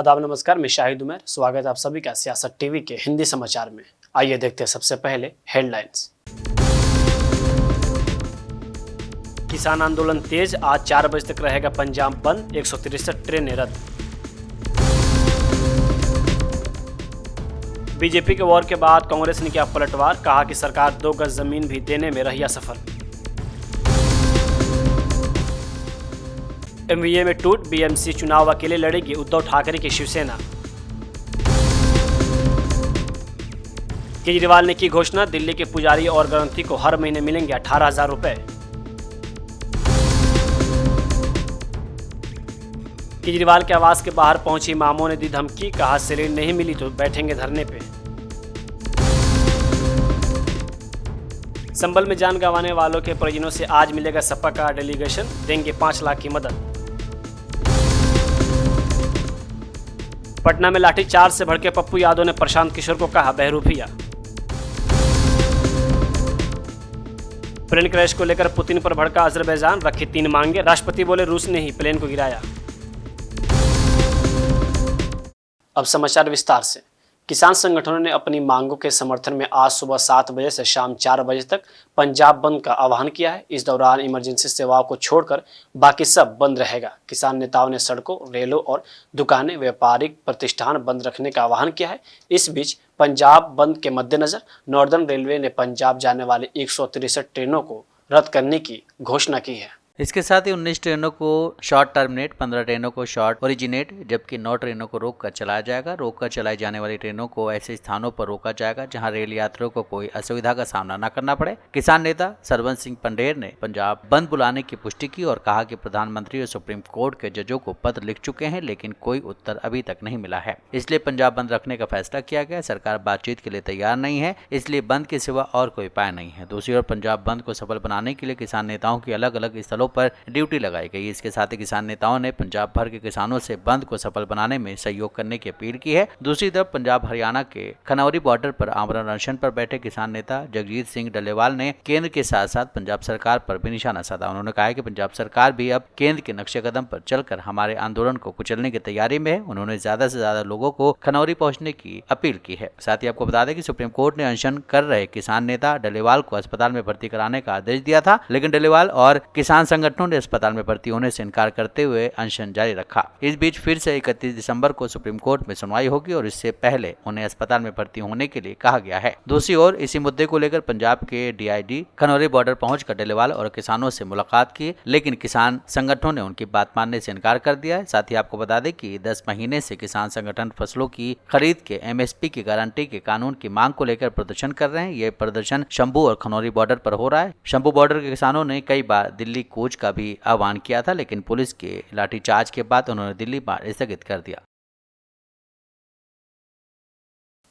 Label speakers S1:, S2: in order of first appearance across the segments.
S1: आदाब नमस्कार, मैं शाहिद उमर। स्वागत है आप सभी का सियासत टीवी के हिंदी समाचार में। आइए देखते हैं सबसे पहले हेडलाइंस। किसान आंदोलन तेज, आज 4 बजे तक रहेगा पंजाब बंद, 163 ट्रेनें रद्द। बीजेपी के वॉर के बाद कांग्रेस ने किया पलटवार, कहा कि सरकार 2 गज जमीन भी देने में रही असफल। एमवीए में टूट, बीएमसी चुनाव अकेले लड़ेगी उद्धव ठाकरे की शिवसेना। केजरीवाल ने की घोषणा, दिल्ली के पुजारी और ग्रंथी को हर महीने मिलेंगे 18,000 रुपए। केजरीवाल के आवास के बाहर पहुंची मामों ने दी धमकी, कहा सैलरी नहीं मिली तो बैठेंगे धरने पे। संभल में जान गंवाने वालों के परिजनों से आज मिलेगा सपा का डेलीगेशन, देंगे 5 लाख की मदद। पटना में लाठीचार्ज से भड़के पप्पू यादव ने प्रशांत किशोर को कहा बहरूपिया। प्लेन क्रैश को लेकर पुतिन पर भड़का अजरबैजान, रखी 3 मांगे, राष्ट्रपति बोले रूस ने ही प्लेन को गिराया। अब समाचार विस्तार से। किसान संगठनों ने अपनी मांगों के समर्थन में आज सुबह 7 बजे से शाम 4 बजे तक पंजाब बंद का आह्वान किया है। इस दौरान इमरजेंसी सेवाओं को छोड़कर बाकी सब बंद रहेगा। किसान नेताओं ने सड़कों, रेलों और दुकानें, व्यापारिक प्रतिष्ठान बंद रखने का आह्वान किया है। इस बीच पंजाब बंद के मद्देनजर नॉर्दर्न रेलवे ने पंजाब जाने वाली 163 ट्रेनों को रद्द करने की घोषणा की है।
S2: इसके साथ ही 19 ट्रेनों को शॉर्ट टर्मिनेट, 15 ट्रेनों को शॉर्ट ओरिजिनेट, जबकि 9 ट्रेनों को रोक कर चलाया जाएगा। रोक कर चलाई जाने वाली ट्रेनों को ऐसे स्थानों पर रोका जाएगा जहां रेल यात्रियों को कोई असुविधा का सामना न करना पड़े। किसान नेता सरवंत सिंह पंडेर ने पंजाब बंद बुलाने की पुष्टि की और कहा कि प्रधानमंत्री और सुप्रीम कोर्ट के जजों को पत्र लिख चुके हैं, लेकिन कोई उत्तर अभी तक नहीं मिला है, इसलिए पंजाब बंद रखने का फैसला किया गया। सरकार बातचीत के लिए तैयार नहीं है, इसलिए बंद के सिवा और कोई उपाय नहीं है। दूसरी ओर पंजाब बंद को सफल बनाने के लिए किसान नेताओं की अलग अलग स्थलों पर ड्यूटी लगाई गई। इसके साथ ही किसान नेताओं ने पंजाब भर के किसानों से बंद को सफल बनाने में सहयोग करने की अपील की है। दूसरी तरफ पंजाब हरियाणा के खनौरी बॉर्डर पर आमरण अनशन पर बैठे किसान नेता जगजीत सिंह डल्लेवाल ने केंद्र के साथ साथ पंजाब सरकार पर भी निशाना साधा। उन्होंने कहा कि पंजाब सरकार भी अब केंद्र के नक्शे कदम पर चलकर हमारे आंदोलन को कुचलने की तैयारी में है। उन्होंने ज्यादा से ज्यादा लोगों को खनौरी पहुंचने की अपील की है। साथ ही आपको बता दें कि सुप्रीम कोर्ट ने अनशन कर रहे किसान नेता डल्लेवाल को अस्पताल में भर्ती कराने का आदेश दिया था, लेकिन डल्लेवाल और किसान संगठनों ने अस्पताल में भर्ती होने से इनकार करते हुए अनशन जारी रखा। इस बीच फिर से 31 दिसंबर को सुप्रीम कोर्ट में सुनवाई होगी और इससे पहले उन्हें अस्पताल में भर्ती होने के लिए कहा गया है। दूसरी ओर इसी मुद्दे को लेकर पंजाब के डीआईजी खनौरी बॉर्डर पहुंचकर डल्लेवाल और किसानों से मुलाकात की, लेकिन किसान संगठनों ने उनकी बात मानने से इनकार कर दिया है। साथ ही आपको बता दें कि 10 महीने से किसान संगठन फसलों की खरीद के एमएसपी की गारंटी के कानून की मांग को लेकर प्रदर्शन कर रहे हैं। ये प्रदर्शन शंभू और खनौरी बॉर्डर पर हो रहा है। शंभू बॉर्डर के किसानों ने कई बार दिल्ली कूच का भी आह्वान किया था, लेकिन पुलिस के लाठीचार्ज के बाद उन्होंने दिल्ली मार्च स्थगित कर दिया।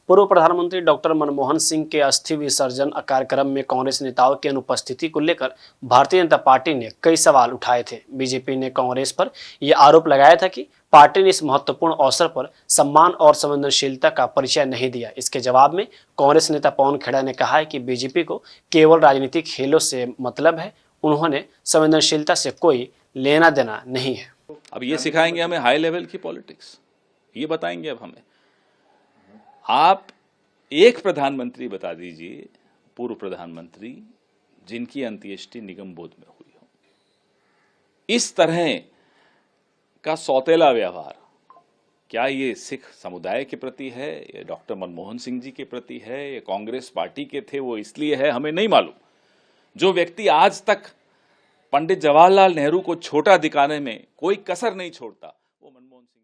S1: पूर्व प्रधानमंत्री डॉक्टर मनमोहन सिंह के अस्थि विसर्जन कार्यक्रम में कांग्रेस नेताओं की अनुपस्थिति को लेकर भारतीय जनता पार्टी ने कई सवाल उठाए थे। बीजेपी ने कांग्रेस पर यह आरोप लगाया था कि पार्टी ने इस महत्वपूर्ण अवसर पर सम्मान और संवेदनशीलता का परिचय नहीं दिया। इसके जवाब में कांग्रेस नेता पवन खेड़ा ने कहा है कि बीजेपी को केवल राजनीतिक खेलों से मतलब है, उन्होंने संवेदनशीलता से कोई लेना देना नहीं है।
S3: अब ये सिखाएंगे हमें हाई लेवल की पॉलिटिक्स, ये बताएंगे अब हमें। आप एक प्रधानमंत्री बता दीजिए, पूर्व प्रधानमंत्री, जिनकी अंत्येष्टि निगम बोध में हुई हो। इस तरह का सौतेला व्यवहार क्या ये सिख समुदाय के प्रति है, या डॉक्टर मनमोहन सिंह जी के प्रति है, या कांग्रेस पार्टी के थे वो इसलिए है, हमें नहीं मालूम। जो व्यक्ति आज तक पंडित जवाहरलाल नेहरू को छोटा दिखाने में कोई कसर नहीं छोड़ता, वो मनमोहन सिंह जी।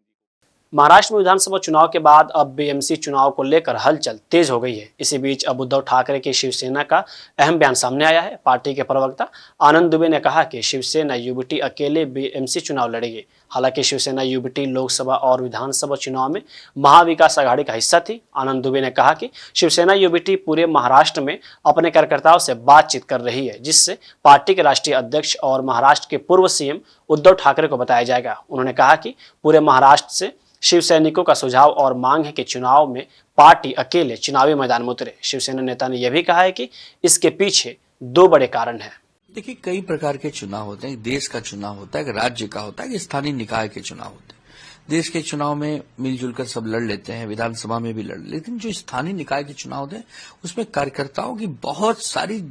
S1: महाराष्ट्र में विधानसभा चुनाव के बाद अब बीएमसी चुनाव को लेकर हलचल तेज हो गई है। इसी बीच अब उद्धव ठाकरे की शिवसेना का अहम बयान सामने आया है। पार्टी के प्रवक्ता आनंद दुबे ने कहा कि शिवसेना यूबीटी अकेले बीएमसी चुनाव लड़ेगी। हालांकि शिवसेना यूबीटी लोकसभा और विधानसभा चुनाव में महाविकास आघाड़ी का हिस्सा थी। आनंद दुबे ने कहा कि शिवसेना यूबीटी पूरे महाराष्ट्र में अपने कार्यकर्ताओं से बातचीत कर रही है, जिससे पार्टी के राष्ट्रीय अध्यक्ष और महाराष्ट्र के पूर्व सीएम उद्धव ठाकरे को बताया जाएगा। उन्होंने कहा कि पूरे महाराष्ट्र से शिव सैनिकों का सुझाव और मांग है कि चुनाव में पार्टी अकेले चुनावी मैदान में उतरे। शिवसेना नेता ने यह भी कहा है कि इसके पीछे 2 बड़े कारण हैं।
S4: देखिए, कई प्रकार के चुनाव होते हैं। देश का चुनाव होता है, राज्य का होता है, स्थानीय निकाय के चुनाव होते हैं। देश के चुनाव में मिलजुल कर सब लड़ लेते हैं, विधानसभा में भी लड़, लेकिन जो स्थानीय निकाय के चुनाव होते हैं उसमें कार्यकर्ताओं की बहुत सारी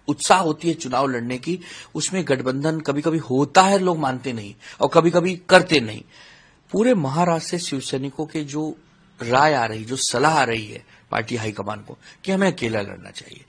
S4: उत्साह होती है चुनाव लड़ने की। उसमें गठबंधन कभी कभी होता है, लोग मानते नहीं और कभी कभी करते नहीं। पूरे महाराष्ट्र से शिवसैनिकों के जो राय आ रही, जो सलाह आ रही है पार्टी हाईकमान को कि हमें अकेला लड़ना चाहिए।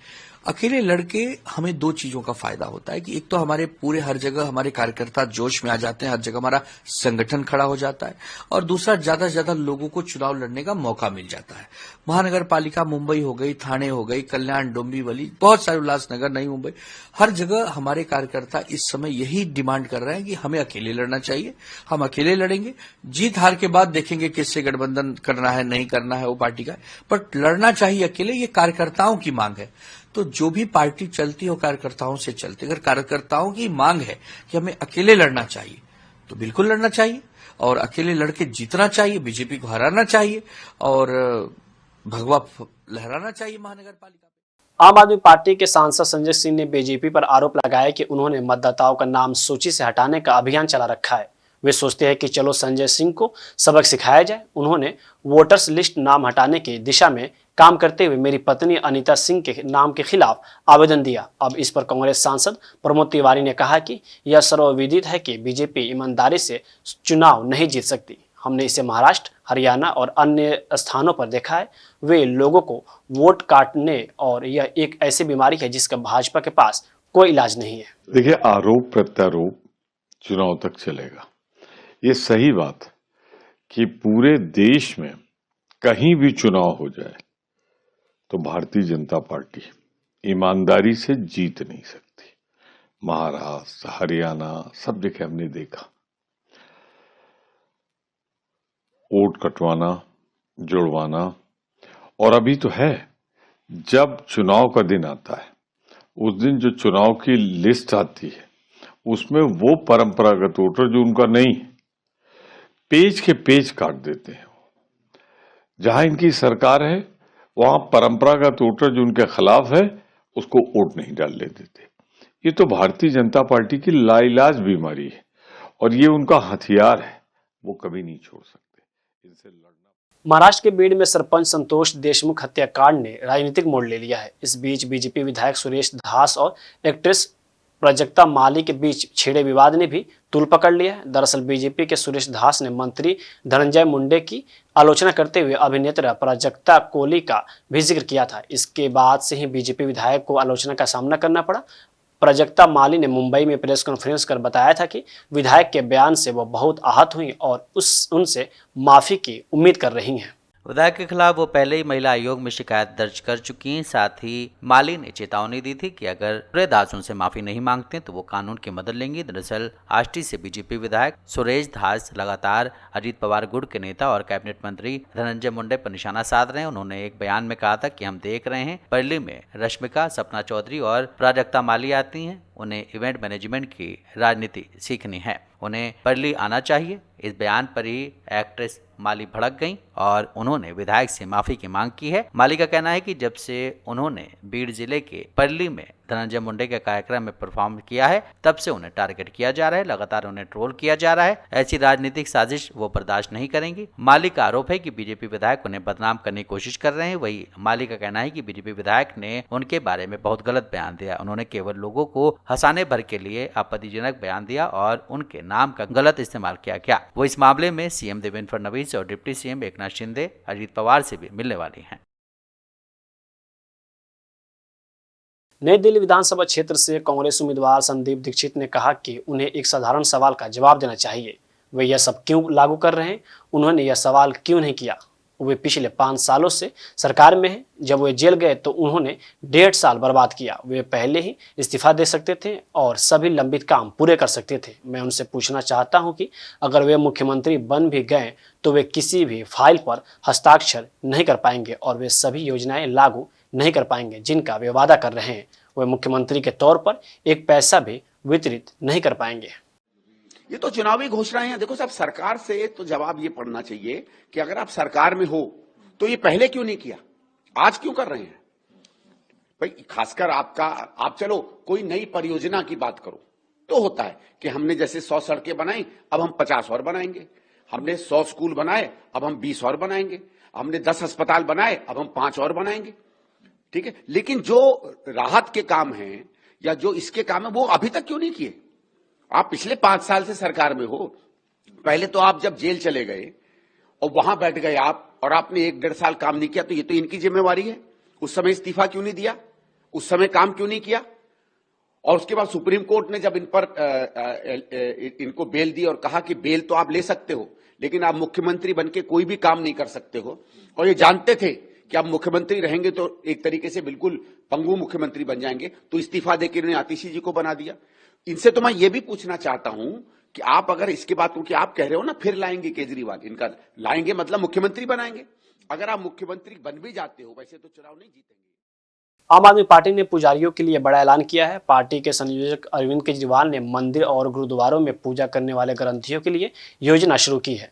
S4: अकेले लड़के हमें दो चीजों का फायदा होता है कि एक तो हमारे पूरे हर जगह हमारे कार्यकर्ता जोश में आ जाते हैं, हर जगह हमारा संगठन खड़ा हो जाता है, और दूसरा ज्यादा से ज्यादा लोगों को चुनाव लड़ने का मौका मिल जाता है। महानगर पालिका मुंबई हो गई, थाने हो गई, कल्याण, डोंबिवली, बहुत सारे, उल्लासनगर, नई मुंबई, हर जगह हमारे कार्यकर्ता इस समय यही डिमांड कर रहे हैं कि हमें अकेले लड़ना चाहिए। हम अकेले लड़ेंगे, जीत हार के बाद देखेंगे किससे गठबंधन करना है नहीं करना है, वो पार्टी का, बट लड़ना चाहिए अकेले। ये कार्यकर्ताओं की मांग है। तो जो भी पार्टी चलती हो कार्यकर्ताओं से चलती। अगर कार्यकर्ताओं की मांग है कि हमें अकेले लड़ना चाहिए तो बिल्कुल लड़ना चाहिए, और अकेले लड़के जीतना चाहिए, बीजेपी को हराना चाहिए और भगवा लहराना चाहिए महानगर पालिका पे।
S1: आम आदमी पार्टी के सांसद संजय सिंह ने बीजेपी पर आरोप लगाया कि उन्होंने मतदाताओं का नाम सूची से हटाने का अभियान चला रखा है। वे सोचते हैं कि चलो संजय सिंह को सबक सिखाया जाए। उन्होंने वोटर्स लिस्ट नाम हटाने की दिशा में काम करते हुए मेरी पत्नी अनीता सिंह के नाम के खिलाफ आवेदन दिया। अब इस पर कांग्रेस सांसद प्रमोद तिवारी ने कहा कि यह सर्वविदित है कि बीजेपी ईमानदारी से चुनाव नहीं जीत सकती। हमने इसे महाराष्ट्र, हरियाणा और अन्य स्थानों पर देखा है। वे लोगों को वोट काटने, और यह एक ऐसी बीमारी है जिसका भाजपा के पास कोई इलाज नहीं है।
S5: देखिए, आरोप प्रत्यारोप चुनाव तक चलेगा। ये सही बात कि पूरे देश में कहीं भी चुनाव हो जाए तो भारतीय जनता पार्टी ईमानदारी से जीत नहीं सकती। महाराष्ट्र, हरियाणा, सब जगह हमने देखा वोट कटवाना, जुड़वाना, और अभी तो है, जब चुनाव का दिन आता है उस दिन जो चुनाव की लिस्ट आती है उसमें वो परंपरागत वोटर जो उनका नहीं है, पेज के पेज काट देते हैं। जहां इनकी सरकार है वहां परंपरागत वोटर जो उनके खिलाफ है उसको वोट नहीं डालने देते। ये तो भारतीय जनता पार्टी की लाइलाज बीमारी है और ये उनका हथियार है, वो कभी नहीं छोड़ सकते। इनसे लड़ना।
S1: महाराष्ट्र के बीड़ में सरपंच संतोष देशमुख हत्याकांड ने राजनीतिक मोड़ ले लिया है। इस बीच बीजेपी विधायक सुरेश धास और एक्ट्रेस प्राजक्ता माली के बीच छिड़े विवाद ने भी तूल पकड़ लिया है। दरअसल बीजेपी के सुरेश धास ने मंत्री धनंजय मुंडे की आलोचना करते हुए अभिनेत्री प्राजक्ता कोली का भी जिक्र किया था। इसके बाद से ही बीजेपी विधायक को आलोचना का सामना करना पड़ा। प्राजक्ता माली ने मुंबई में प्रेस कॉन्फ्रेंस कर बताया था कि विधायक के बयान से वो बहुत आहत हुई और उनसे माफी की उम्मीद कर रही हैं।
S2: विधायक के खिलाफ वो पहले ही महिला आयोग में शिकायत दर्ज कर चुकी हैं। साथ ही माली ने चेतावनी दी थी कि अगर सुरेश धास उनसे माफी नहीं मांगते तो वो कानून की मदद लेंगी। दरअसल आष्टी से बीजेपी विधायक सुरेश धास लगातार अजीत पवार गुट के नेता और कैबिनेट मंत्री धनंजय मुंडे पर निशाना साध रहे हैं। उन्होंने एक बयान में कहा था कि हम देख रहे हैं पर्ली में रश्मिका, सपना चौधरी और प्राजक्ता माली आती हैं, उन्हें इवेंट मैनेजमेंट की राजनीति सीखनी है, उन्हें पर्ली आना चाहिए। इस बयान पर ही एक्ट्रेस माली भड़क गईं और उन्होंने विधायक से माफी की मांग की है। माली का कहना है कि जब से उन्होंने बीड़ जिले के पर्ली में धनंजय मुंडे के कार्यक्रम में परफॉर्म किया है तब से उन्हें टारगेट किया जा रहा है, लगातार उन्हें ट्रोल किया जा रहा है। ऐसी राजनीतिक साजिश वो बर्दाश्त नहीं करेंगी। माली का आरोप है कि बीजेपी विधायक उन्हें बदनाम करने की कोशिश कर रहे हैं। वही माली का कहना है कि बीजेपी विधायक ने उनके बारे में बहुत गलत बयान दिया। उन्होंने केवल लोगों को हंसाने भर के लिए आपत्तिजनक बयान दिया और उनके नाम का गलत इस्तेमाल किया गया। वो इस मामले में सीएम देवेंद्र फडणवीस और डिप्टी सीएम एकनाथ शिंदे, अजीत पवार से भी मिलने वाली हैं।
S1: नई दिल्ली विधानसभा क्षेत्र से कांग्रेस उम्मीदवार संदीप दीक्षित ने कहा कि उन्हें एक साधारण सवाल का जवाब देना चाहिए। वे यह सब क्यों लागू कर रहे हैं, उन्होंने यह सवाल क्यों नहीं किया। वे पिछले 5 सालों से सरकार में हैं। जब वे जेल गए तो उन्होंने 1.5 साल बर्बाद किया। वे पहले ही इस्तीफा दे सकते थे और सभी लंबित काम पूरे कर सकते थे। मैं उनसे पूछना चाहता हूं कि अगर वे मुख्यमंत्री बन भी गए तो वे किसी भी फाइल पर हस्ताक्षर नहीं कर पाएंगे और वे सभी योजनाएं लागू नहीं कर पाएंगे जिनका वे वादा कर रहे हैं। वे मुख्यमंत्री के तौर पर एक पैसा भी वितरित नहीं कर पाएंगे।
S6: ये तो चुनावी घोषणाएं हैं। देखो साहब, सरकार से तो जवाब ये पड़ना चाहिए कि अगर आप सरकार में हो तो ये पहले क्यों नहीं किया, आज क्यों कर रहे हैं भाई। खासकर आप चलो कोई नई परियोजना की बात करो तो होता है कि हमने जैसे 100 सड़कें बनाई, अब हम 50 और बनाएंगे। हमने 100 स्कूल बनाए, अब हम 20 और बनाएंगे। हमने 10 अस्पताल बनाए, अब हम 5 और बनाएंगे। ठीक है, लेकिन जो राहत के काम हैं या जो इसके काम है वो अभी तक क्यों नहीं किए? आप पिछले 5 साल से सरकार में हो। पहले तो आप जब जेल चले गए और वहां बैठ गए आप, और आपने 1-1.5 साल काम नहीं किया, तो ये तो इनकी जिम्मेवारी है। उस समय इस्तीफा क्यों नहीं दिया? उस समय काम क्यों नहीं किया? और उसके बाद सुप्रीम कोर्ट ने जब इन पर इनको बेल दी और कहा कि बेल तो आप ले सकते हो, लेकिन आप मुख्यमंत्री बनके कोई भी काम नहीं कर सकते हो, और ये जानते थे कि आप मुख्यमंत्री रहेंगे तो एक तरीके से बिल्कुल पंगु मुख्यमंत्री बन जाएंगे, तो इस्तीफा देकर इन्होंने आतिशी जी को बना दिया। इनसे तो मैं ये भी पूछना चाहता हूं कि आप अगर इसके बाद, क्योंकि आप कह रहे हो ना फिर लाएंगे केजरीवाल, इनका लाएंगे मतलब मुख्यमंत्री बनाएंगे, अगर आप मुख्यमंत्री बन भी जाते हो, वैसे तो चुनाव नहीं जीतेंगे।
S1: आम आदमी पार्टी ने पुजारियों के लिए बड़ा ऐलान किया है। पार्टी के संयोजक अरविंद केजरीवाल ने मंदिर और गुरुद्वारों में पूजा करने वाले ग्रंथियों के लिए योजना शुरू की है।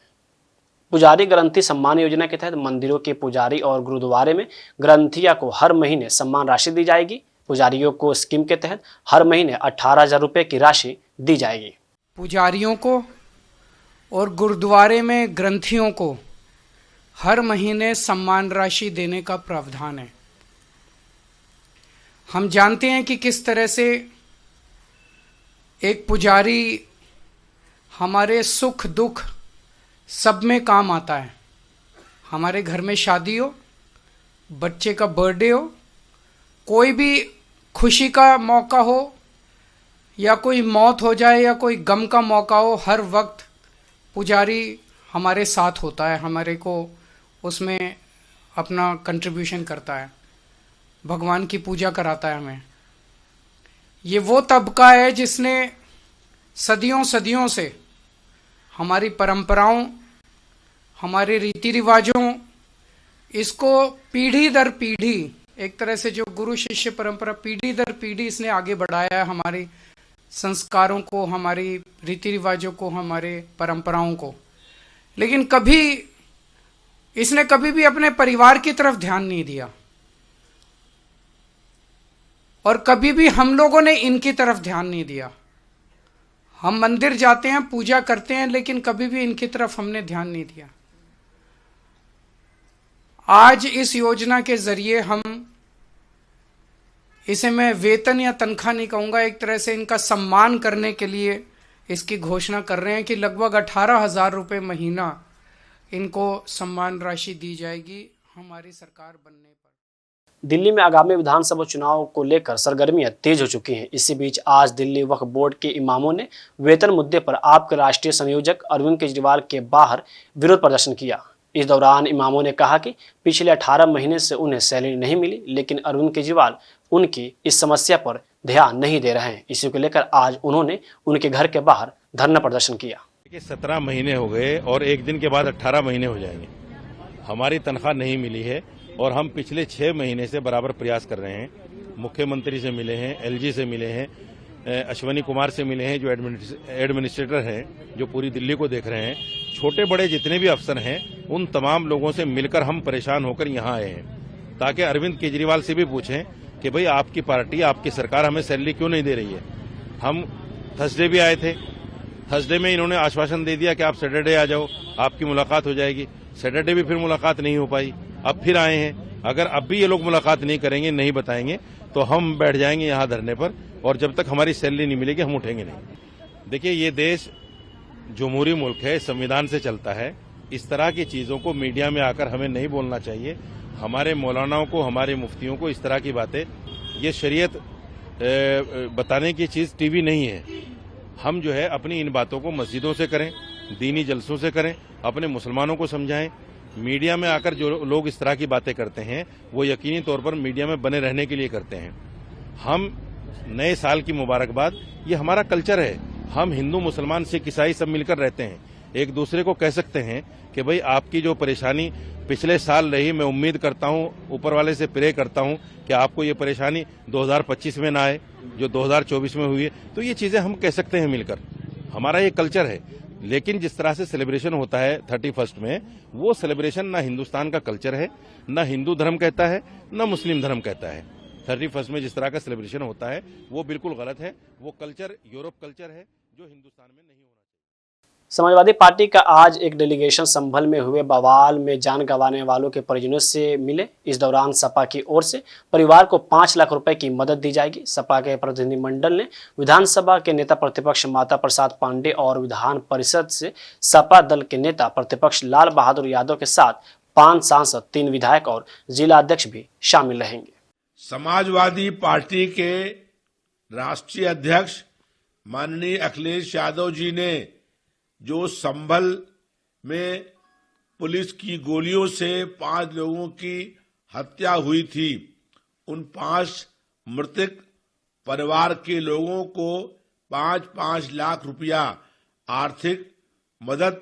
S1: पुजारी ग्रंथी सम्मान योजना के तहत मंदिरों के पुजारी और गुरुद्वारे में ग्रंथिया को हर महीने सम्मान राशि दी जाएगी। पुजारियों को स्कीम के तहत हर महीने 18,000 रुपए की राशि दी जाएगी।
S7: पुजारियों को और गुरुद्वारे में ग्रंथियों को हर महीने सम्मान राशि देने का प्रावधान है। हम जानते हैं कि किस तरह से एक पुजारी हमारे सुख दुख सब में काम आता है। हमारे घर में शादी हो, बच्चे का बर्थडे हो, कोई भी खुशी का मौका हो, या कोई मौत हो जाए या कोई गम का मौका हो, हर वक्त पुजारी हमारे साथ होता है, हमारे को उसमें अपना कंट्रीब्यूशन करता है, भगवान की पूजा कराता है हमें। ये वो तबका है जिसने सदियों सदियों से हमारी परंपराओं, हमारे रीति रिवाजों, इसको पीढ़ी दर पीढ़ी, एक तरह से जो गुरु शिष्य परंपरा पीढ़ी दर पीढ़ी इसने आगे बढ़ाया है, हमारी संस्कारों को, हमारी रीति रिवाजों को, हमारे परंपराओं को। लेकिन इसने कभी भी अपने परिवार की तरफ ध्यान नहीं दिया, और कभी भी हम लोगों ने इनकी तरफ ध्यान नहीं दिया। हम मंदिर जाते हैं, पूजा करते हैं, लेकिन कभी भी इनकी तरफ हमने ध्यान नहीं दिया। आज इस योजना के जरिए हम इसे, मैं वेतन या तनख्वाह नहीं कहूंगा, एक तरह से इनका सम्मान करने के लिए इसकी घोषणा कर रहे हैं कि लगभग 18,000 रुपये महीना इनको सम्मान राशि दी जाएगी हमारी सरकार बनने पर।
S1: दिल्ली में आगामी विधानसभा चुनाव को लेकर सरगर्मियां तेज हो चुकी हैं। इसी बीच आज दिल्ली वक्फ बोर्ड के इमामों ने वेतन मुद्दे पर आप के राष्ट्रीय संयोजक अरविंद केजरीवाल के बाहर विरोध प्रदर्शन किया। इस दौरान इमामों ने कहा कि पिछले 18 महीने से उन्हें सैलरी नहीं मिली, लेकिन अरविंद केजरीवाल उनकी इस समस्या पर ध्यान नहीं दे रहे हैं। इसी को लेकर आज उन्होंने उनके घर के बाहर धरना प्रदर्शन किया।
S8: 17 महीने हो गए और एक दिन के बाद 18 महीने हो जाएंगे, हमारी तनख्वाह नहीं मिली है, और हम पिछले 6 महीने से बराबर प्रयास कर रहे हैं। मुख्यमंत्री से मिले हैं, एलजी से मिले हैं, अश्वनी कुमार से मिले हैं जो एडमिनिस्ट्रेटर हैं, जो पूरी दिल्ली को देख रहे हैं, छोटे बड़े जितने भी अफसर हैं, उन तमाम लोगों से मिलकर हम परेशान होकर यहाँ आए हैं, ताकि अरविंद केजरीवाल से भी पूछें कि भाई आपकी पार्टी, आपकी सरकार हमें सैलरी क्यों नहीं दे रही है। हम थर्सडे भी आए थे, थर्सडे में इन्होंने आश्वासन दे दिया कि आप सैटरडे आ जाओ, आपकी मुलाकात हो जाएगी। सैटरडे भी फिर मुलाकात नहीं हो पाई, अब फिर आए हैं। अगर अब भी ये लोग मुलाकात नहीं करेंगे, नहीं बताएंगे, तो हम बैठ जाएंगे यहाँ धरने पर, और जब तक हमारी सैलरी नहीं मिलेगी हम उठेंगे नहीं। देखिए, ये देश जमहूरी मुल्क है, संविधान से चलता है। इस तरह की चीजों को मीडिया में आकर हमें नहीं बोलना चाहिए। हमारे मौलानाओं को, हमारे मुफ्तियों को इस तरह की बातें, ये शरीयत बताने की चीज टीवी नहीं है। हम जो है अपनी इन बातों को मस्जिदों से करें, दीनी जलसों से करें, अपने मुसलमानों को समझाएं। मीडिया में आकर जो लोग इस तरह की बातें करते हैं, वो यकीनी तौर पर मीडिया में बने रहने के लिए करते हैं। हम नए साल की मुबारकबाद, ये हमारा कल्चर है। हम हिंदू, मुसलमान, सिख, ईसाई सब मिलकर रहते हैं। एक दूसरे को कह सकते हैं कि भाई आपकी जो परेशानी पिछले साल रही, मैं उम्मीद करता हूं, ऊपर वाले से प्रे करता हूं कि आपको ये परेशानी 2025 में ना आए जो 2024 में हुई है। तो ये चीजें हम कह सकते हैं मिलकर, हमारा ये कल्चर है। लेकिन जिस तरह से सेलिब्रेशन होता है 31 में, वो सेलिब्रेशन ना हिंदुस्तान का कल्चर है, ना हिंदू धर्म कहता है, ना मुस्लिम धर्म कहता है। 31 में जिस तरह का सेलिब्रेशन होता है वो बिल्कुल गलत है। वो कल्चर यूरोप कल्चर है जो हिंदुस्तान में नहीं होना चाहिए।
S1: समाजवादी पार्टी का आज एक डेलीगेशन संभल में हुए बवाल में जान गंवाने वालों के परिजनों से मिले। इस दौरान सपा की ओर से परिवार को 5 लाख रुपए की मदद दी जाएगी। सपा के प्रतिनिधिमंडल ने विधानसभा के नेता प्रतिपक्ष माता प्रसाद पांडे और विधान परिषद से सपा दल के नेता प्रतिपक्ष लाल बहादुर यादव के साथ 5 सांसद, 3 विधायक और जिला अध्यक्ष भी शामिल रहेंगे।
S9: समाजवादी पार्टी के राष्ट्रीय अध्यक्ष माननीय अखिलेश यादव जी ने जो संभल में पुलिस की गोलियों से 5 लोगों की हत्या हुई थी, उन 5 मृतक परिवार के लोगों को 5-5 लाख रुपया आर्थिक मदद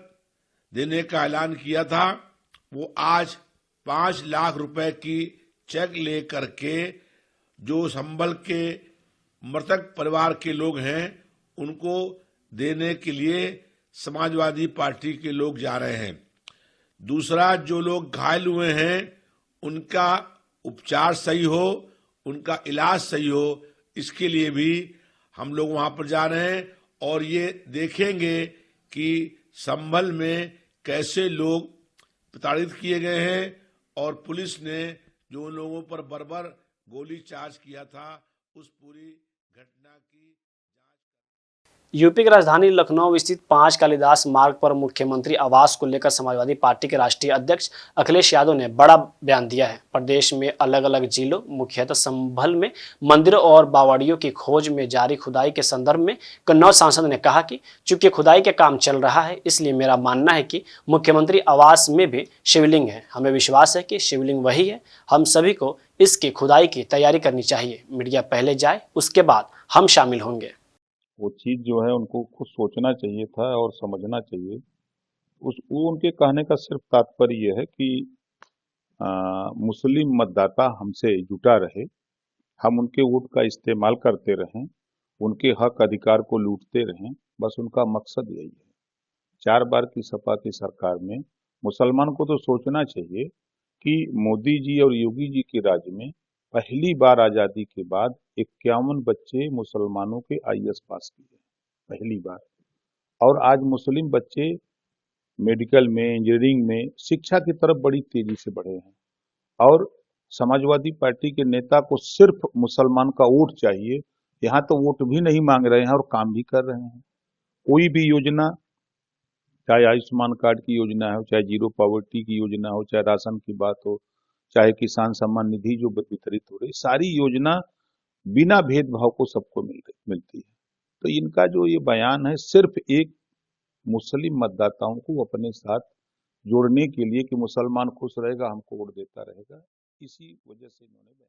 S9: देने का ऐलान किया था। वो आज 5 लाख रुपए की चेक लेकर के जो संभल के मृतक परिवार के लोग हैं उनको देने के लिए समाजवादी पार्टी के लोग जा रहे हैं। दूसरा, जो लोग घायल हुए हैं उनका उपचार सही हो, उनका इलाज सही हो, इसके लिए भी हम लोग वहां पर जा रहे हैं और ये देखेंगे कि संभल में कैसे लोग प्रताड़ित किए गए हैं और पुलिस ने जो उन लोगों पर बर्बर गोली चार्ज किया था उस पूरी घटना की
S1: यूपी की राजधानी लखनऊ स्थित 5 कालिदास मार्ग पर मुख्यमंत्री आवास को लेकर समाजवादी पार्टी के राष्ट्रीय अध्यक्ष अखिलेश यादव ने बड़ा बयान दिया है। प्रदेश में अलग अलग जिलों, मुख्यतः संभल में मंदिरों और बावड़ियों की खोज में जारी खुदाई के संदर्भ में कन्नौज सांसद ने कहा कि चूंकि खुदाई का काम चल रहा है, इसलिए मेरा मानना है कि मुख्यमंत्री आवास में भी शिवलिंग है। हमें विश्वास है कि शिवलिंग वही है। हम सभी को इसकी खुदाई की तैयारी करनी चाहिए। मीडिया पहले जाए, उसके बाद हम शामिल होंगे।
S10: वो चीज़ जो है उनको खुद सोचना चाहिए था और समझना चाहिए। वो उनके कहने का सिर्फ तात्पर्य ये है कि मुस्लिम मतदाता हमसे जुटा रहे, हम उनके वोट का इस्तेमाल करते रहें, उनके हक अधिकार को लूटते रहें, बस उनका मकसद यही है। 4 बार की सपा की सरकार में मुसलमान को तो सोचना चाहिए कि मोदी जी और योगी जी के राज्य में पहली बार आज़ादी के बाद 51 बच्चे मुसलमानों के आईएएस पास किए, पहली बार। और आज मुस्लिम बच्चे मेडिकल में, इंजीनियरिंग में शिक्षा की तरफ बड़ी तेजी से बढ़े हैं। और समाजवादी पार्टी के नेता को सिर्फ मुसलमान का वोट चाहिए। यहाँ तो वोट भी नहीं मांग रहे हैं और काम भी कर रहे हैं। कोई भी योजना, चाहे आयुष्मान कार्ड की योजना हो, चाहे जीरो पॉवर्टी की योजना हो, चाहे राशन की बात हो, चाहे किसान सम्मान निधि जो वितरित हो रही, सारी योजना बिना भेदभाव को सबको मिलती है। तो इनका जो ये बयान है सिर्फ एक मुस्लिम मतदाताओं को अपने साथ जोड़ने के लिए कि मुसलमान खुश रहेगा, हमको वोट देता रहेगा, इसी वजह से इन्होंने बयान।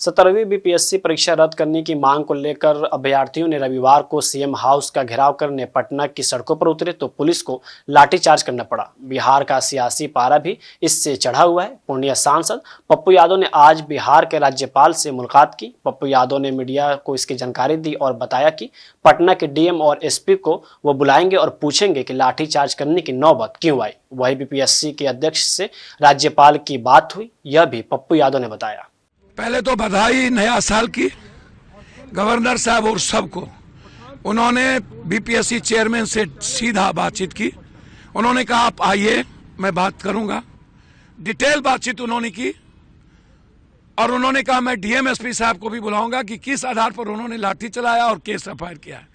S1: 17वीं बीपीएससी परीक्षा रद्द करने की मांग को लेकर अभ्यर्थियों ने रविवार को सीएम हाउस का घेराव करने पटना की सड़कों पर उतरे तो पुलिस को लाठीचार्ज करना पड़ा। बिहार का सियासी पारा भी इससे चढ़ा हुआ है। पूर्णिया सांसद पप्पू यादव ने आज बिहार के राज्यपाल से मुलाकात की। पप्पू यादव ने मीडिया को इसकी जानकारी दी और बताया कि पटना के डीएम और एसपी को वो बुलाएंगे और पूछेंगे कि लाठीचार्ज करने की नौबत क्यों आई। वही बीपीएससी के अध्यक्ष से राज्यपाल की बात हुई, यह भी पप्पू यादव ने बताया।
S11: पहले तो बधाई नया साल की गवर्नर साहब और सबको। उन्होंने बीपीएससी चेयरमैन से सीधा बातचीत की। उन्होंने कहा आप आइए, मैं बात करूंगा। डिटेल बातचीत उन्होंने की और उन्होंने कहा मैं डीएम एसपी साहब को भी बुलाऊंगा कि किस आधार पर उन्होंने लाठी चलाया और केस एफआईआर किया है।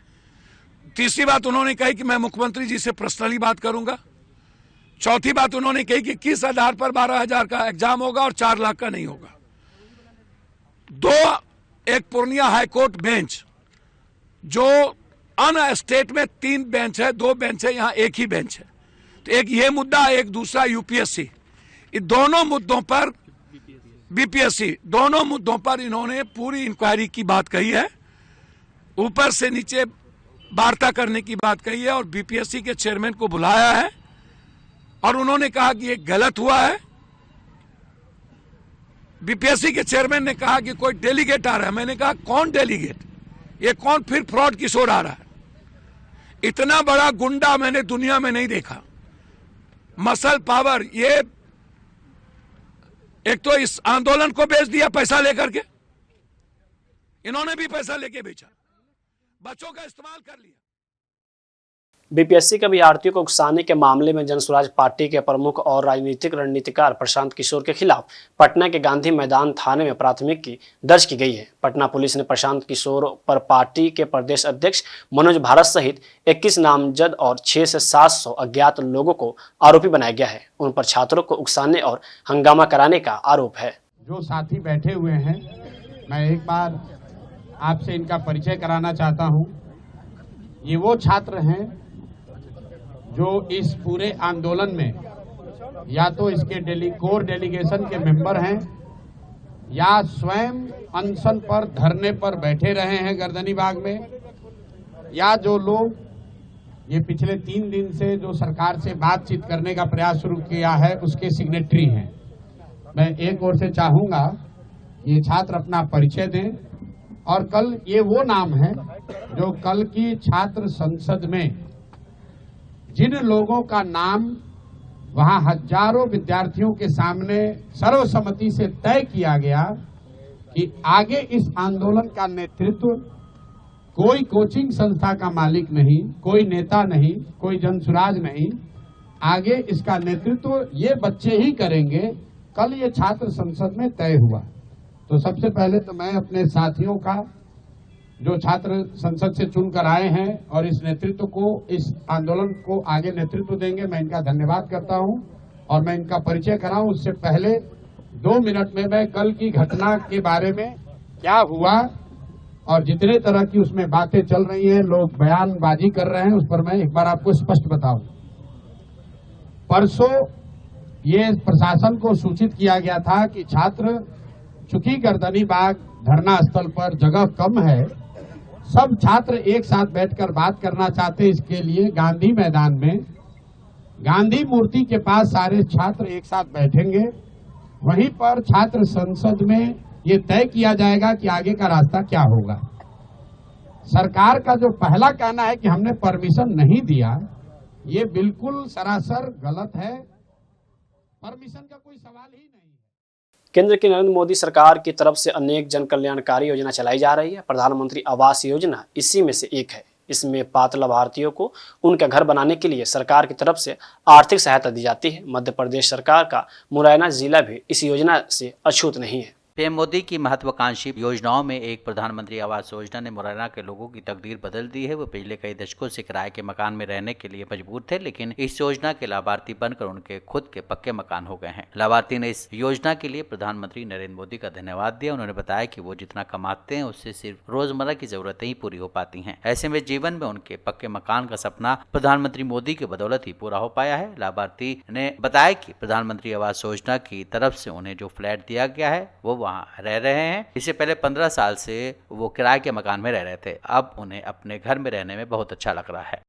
S11: तीसरी बात उन्होंने कही कि मैं मुख्यमंत्री जी से पर्सनली बात करूंगा। चौथी बात उन्होंने कही कि किस आधार पर 12,000 का एग्जाम होगा और 4 लाख का नहीं होगा। एक पूर्णिया हाईकोर्ट बेंच, जो अन स्टेट में 3 बेंच है, 2 बेंच है, यहाँ एक ही बेंच है। तो एक ये मुद्दा, एक दूसरा यूपीएससी, इन दोनों मुद्दों पर बीपीएससी, दोनों मुद्दों पर इन्होंने पूरी इंक्वायरी की बात कही है, ऊपर से नीचे वार्ता करने की बात कही है और बीपीएससी के चेयरमैन को बुलाया है और उन्होंने कहा कि ये गलत हुआ है। बीपीएससी के चेयरमैन ने कहा कि कोई डेलीगेट आ रहा है। मैंने कहा कौन डेलीगेट, ये कौन फिर फ्रॉड की ओर आ रहा है? इतना बड़ा गुंडा मैंने दुनिया में नहीं देखा। मसल पावर, ये एक तो इस आंदोलन को बेच दिया पैसा लेकर के, इन्होंने भी पैसा लेके बेचा, बच्चों का इस्तेमाल कर लिया।
S1: बीपीएससी के अभ्यर्थियों को उकसाने के मामले में जनसुराज पार्टी के प्रमुख और राजनीतिक रणनीतिकार प्रशांत किशोर के खिलाफ पटना के गांधी मैदान थाने में प्राथमिकी दर्ज की गई है। पटना पुलिस ने प्रशांत किशोर पर पार्टी के प्रदेश अध्यक्ष मनोज भारत सहित 21 नामजद और 600 से 700 अज्ञात लोगों को आरोपी बनाया गया है। उन पर छात्रों को उकसाने और हंगामा कराने का आरोप है।
S12: जो साथी बैठे हुए हैं, मैं एक बार आपसे इनका परिचय कराना चाहता हूं। ये वो छात्र हैं जो इस पूरे आंदोलन में या तो इसके कोर डेलीगेशन के मेंबर हैं या स्वयं अनशन पर धरने पर बैठे रहे हैं गर्दनी बाग में, या जो लोग ये पिछले 3 दिन से जो सरकार से बातचीत करने का प्रयास शुरू किया है उसके सिग्नेटरी हैं। मैं एक ओर से चाहूंगा ये छात्र अपना परिचय दें और कल ये वो नाम है जो कल की छात्र संसद में जिन लोगों का नाम वहां हजारों विद्यार्थियों के सामने सर्वसम्मति से तय किया गया कि आगे इस आंदोलन का नेतृत्व कोई कोचिंग संस्था का मालिक नहीं, कोई नेता नहीं, कोई जनसुराज नहीं, आगे इसका नेतृत्व ये बच्चे ही करेंगे, कल ये छात्र संसद में तय हुआ। तो सबसे पहले तो मैं अपने साथियों का जो छात्र संसद से चुनकर आए हैं और इस नेतृत्व को, इस आंदोलन को आगे नेतृत्व देंगे, मैं इनका धन्यवाद करता हूं और मैं इनका परिचय कराऊं उससे पहले 2 मिनट में मैं कल की घटना के बारे में क्या हुआ और जितने तरह की उसमें बातें चल रही हैं, लोग बयानबाजी कर रहे हैं, उस पर मैं एक बार आपको स्पष्ट बताऊं। परसों ये प्रशासन को सूचित किया गया था कि छात्र, चूंकि गर्दनी बाग धरना स्थल पर जगह कम है, सब छात्र एक साथ बैठकर बात करना चाहते, इसके लिए गांधी मैदान में गांधी मूर्ति के पास सारे छात्र एक साथ बैठेंगे। वहीं पर छात्र संसद में ये तय किया जाएगा कि आगे का रास्ता क्या होगा। सरकार का जो पहला कहना है कि हमने परमिशन नहीं दिया, ये बिल्कुल सरासर गलत है। परमिशन का कोई सवाल ही नहीं।
S1: केंद्र की नरेंद्र मोदी सरकार की तरफ से अनेक जन कल्याणकारी योजना चलाई जा रही है। प्रधानमंत्री आवास योजना इसी में से एक है। इसमें पात्र लाभार्थियों को उनका घर बनाने के लिए सरकार की तरफ से आर्थिक सहायता दी जाती है। मध्य प्रदेश सरकार का मुरैना जिला भी इस योजना से अछूत नहीं है।
S2: पीएम मोदी की महत्वाकांक्षी योजनाओं में एक प्रधानमंत्री आवास योजना ने मुरैना के लोगों की तकदीर बदल दी है। वो पिछले कई दशकों से किराए के मकान में रहने के लिए मजबूर थे, लेकिन इस योजना के लाभार्थी बनकर उनके खुद के पक्के मकान हो गए हैं। लाभार्थी ने इस योजना के लिए प्रधानमंत्री नरेंद्र मोदी का धन्यवाद दिया। उन्होंने बताया कि वो जितना कमाते हैं उससे सिर्फ रोजमर्रा की जरूरतें ही पूरी हो पाती हैं। ऐसे में जीवन में उनके पक्के मकान का सपना प्रधानमंत्री मोदी की बदौलत ही पूरा हो पाया है। लाभार्थी ने बताया कि प्रधानमंत्री आवास योजना की तरफ से उन्हें जो फ्लैट दिया गया है वो वहाँ रह रहे हैं। इससे पहले 15 साल से वो किराए के मकान में रह रहे थे। अब उन्हें अपने घर में रहने में बहुत अच्छा लग रहा है।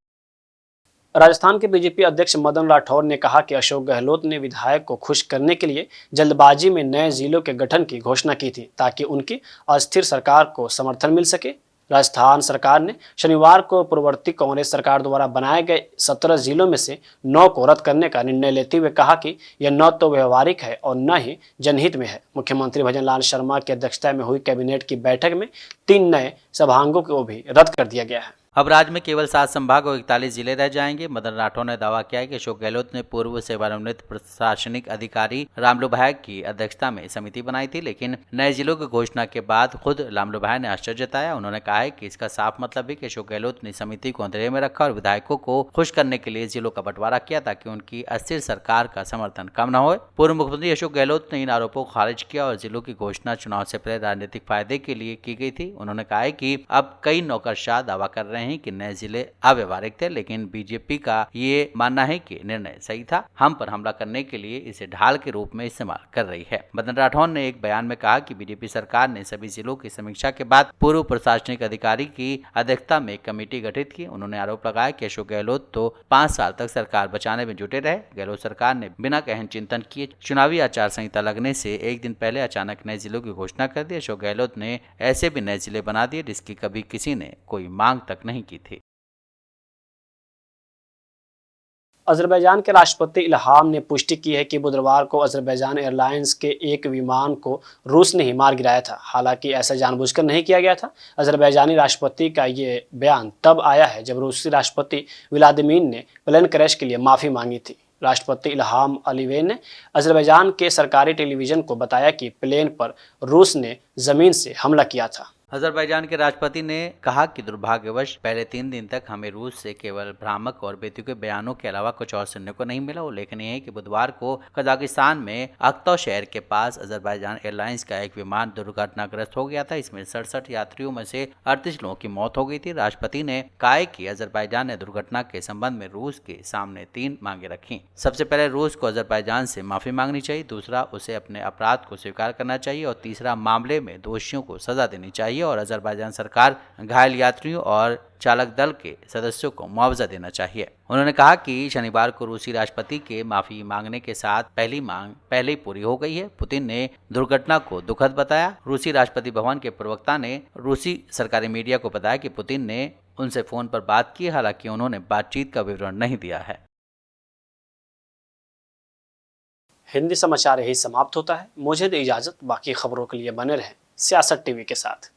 S1: राजस्थान के बीजेपी अध्यक्ष मदन राठौर ने कहा कि अशोक गहलोत ने विधायक को खुश करने के लिए जल्दबाजी में नए जिलों के गठन की घोषणा की थी ताकि उनकी अस्थिर सरकार को समर्थन मिल सके। राजस्थान सरकार ने शनिवार को पूर्ववर्ती कांग्रेस सरकार द्वारा बनाए गए 17 जिलों में से 9 को रद्द करने का निर्णय लेते हुए कहा कि यह न तो व्यवहारिक है और न ही जनहित में है। मुख्यमंत्री भजनलाल शर्मा की अध्यक्षता में हुई कैबिनेट की बैठक में 3 नए सभांगों को भी रद्द कर दिया गया है।
S2: अब राज्य में केवल 7 संभाग और 41 जिले रह जाएंगे। मदन राठौर ने दावा किया है कि अशोक गहलोत ने पूर्व सेवानिवृत्त प्रशासनिक अधिकारी रामलू भाई की अध्यक्षता में समिति बनाई थी, लेकिन नए जिलों की घोषणा के बाद खुद रामलू भाई ने आश्चर्य जताया। उन्होंने कहा है कि इसका साफ मतलब है कि अशोक गहलोत ने समिति को अंधेरे में रखा और विधायकों को खुश करने के लिए जिलों का बंटवारा किया ताकि उनकी अस्थिर सरकार का समर्थन कम न हो। पूर्व मुख्यमंत्री अशोक गहलोत ने इन आरोपों को खारिज किया और जिलों की घोषणा चुनाव से पहले राजनीतिक फायदे के लिए की गई थी। उन्होंने कहा है कि अब कई नौकरशाह दावा कर रहे हैं कि नए जिले अव्यवहारिक थे, लेकिन बीजेपी का ये मानना है कि निर्णय सही था। हम पर हमला करने के लिए इसे ढाल के रूप में इस्तेमाल कर रही है। मदन राठौर ने एक बयान में कहा कि बीजेपी सरकार ने सभी जिलों की समीक्षा के बाद पूर्व प्रशासनिक अधिकारी की अध्यक्षता में एक कमेटी गठित की। उन्होंने आरोप लगाया कि अशोक गहलोत तो 5 साल तक सरकार बचाने में जुटे रहे। गहलोत सरकार ने बिना गहन चिंतन किए चुनावी आचार संहिता लगने से एक दिन पहले अचानक नए जिलों की घोषणा कर दी। अशोक गहलोत ने ऐसे भी नए जिले बना दिए जिसकी कभी किसी ने कोई मांग तक नहीं की थी।
S1: अजरबैजान के राष्ट्रपति इल्हाम ने पुष्टि की है कि बुधवार को अजरबैजान एयरलाइंस के एक विमान को रूस ने ही मार गिराया था। हालांकि ऐसा जानबूझकर नहीं किया गया था। अजरबैजानी राष्ट्रपति का ये बयान तब आया है जब रूसी राष्ट्रपति व्लादिमीर ने प्लेन क्रैश के लिए माफी मांगी थी। राष्ट्रपति इल्हाम अलीव ने अजरबैजान के सरकारी टेलीविजन को बताया कि प्लेन पर रूस ने जमीन से हमला किया था।
S2: अजरबैजान के राष्ट्रपति ने कहा कि दुर्भाग्यवश पहले 3 दिन तक हमें रूस से केवल भ्रामक और बेतुके बयानों के अलावा कुछ और सुनने को नहीं मिला। उल्लेखनीय है कि बुधवार को कजाकिस्तान में अक्तो शहर के पास अजरबैजान एयरलाइंस का एक विमान दुर्घटनाग्रस्त हो गया था। इसमें 67 यात्रियों में से 38 लोगों की मौत हो गई थी। राष्ट्रपति ने कहा कि अजरबैजान ने दुर्घटना के संबंध में रूस के सामने 3 मांगे रखी। सबसे पहले रूस को अजरबैजान से माफी मांगनी चाहिए, दूसरा उसे अपने अपराध को स्वीकार करना चाहिए और तीसरा मामले में दोषियों को सजा देनी चाहिए और अजरबैजान सरकार घायल यात्रियों और चालक दल के सदस्यों को मुआवजा देना चाहिए। उन्होंने कहा कि शनिवार को रूसी राष्ट्रपति के माफी मांगने के साथ पहली मांग पहले ही पूरी हो गई है। पुतिन ने दुर्घटना को दुखद बताया। रूसी राष्ट्रपति भवन के प्रवक्ता ने रूसी सरकारी मीडिया को बताया कि पुतिन ने उनसे फोन पर बात की, हालांकि उन्होंने बातचीत का विवरण नहीं दिया है।
S1: हिंदी समाचार यही समाप्त होता है। मुझे दे इजाजत, बाकी खबरों के लिए बने रहें सियासत टीवी के साथ।